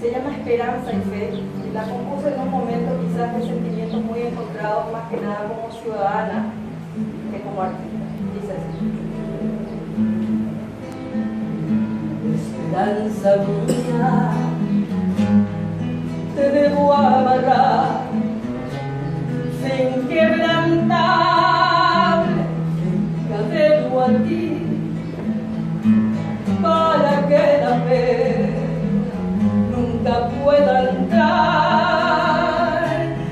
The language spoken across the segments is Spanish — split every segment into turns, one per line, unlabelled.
Se llama Esperanza y Fe, y la compuse en un momento quizás de sentimientos muy encontrados, más que nada como ciudadana que como artista. Dice así. Esperanza mía, te debo amarrar sin quebrantable cadeno a ti, para que la pena nunca pueda entrar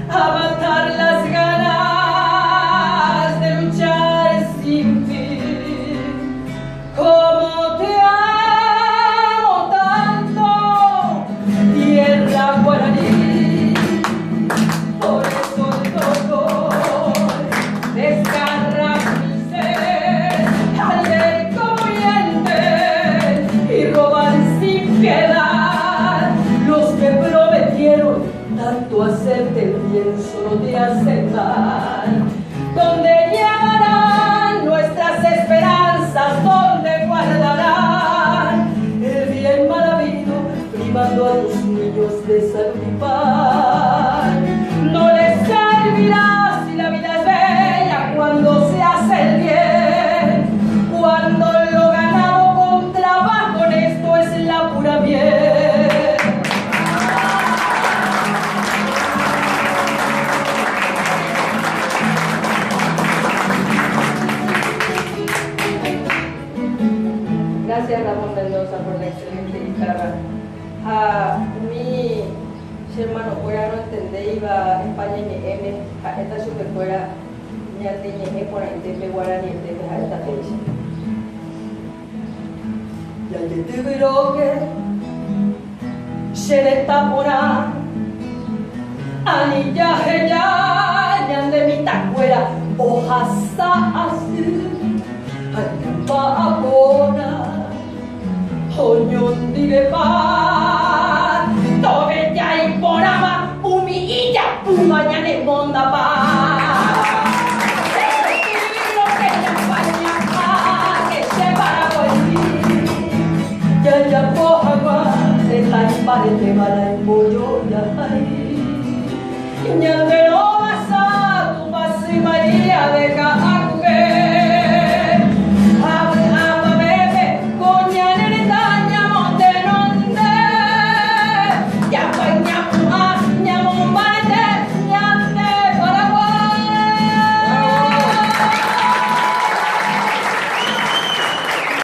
a matar las ganas de luchar sin fin. Como te amo tanto, tierra guaraní, por eso el dolor desgarra mi ser al ver cómo mienten y roban sin piedad. Los que prometieron tanto hacerte el bien solo te hacen mal. ¿Dónde llevarán nuestras esperanzas? ¿Dónde guardarán el bien mal habido, privando a los niños de salud y paz? No les servirá si la vida es bella cuando se hace el bien, cuando lo ganado con trabajo honesto es la pura miel. Gracias Ramón Mendoza por la excelente guitarra. A mí, hermano, fuera no entendé, iba a España y me a esta super fuera, ni a ti ni por ahí te guarani y te a esta fecha. Y al que te broque, se le tapona, anillaje ya, de mi tacuera, hojas así, ay, paapona. Oñón de paz, tobe ya y porama, humilla, pumaña de monda paz. Lo que ya paña que se para volver, ya poja de la parete para el pollo ya ahí. Ya de no vas a tu paz y María de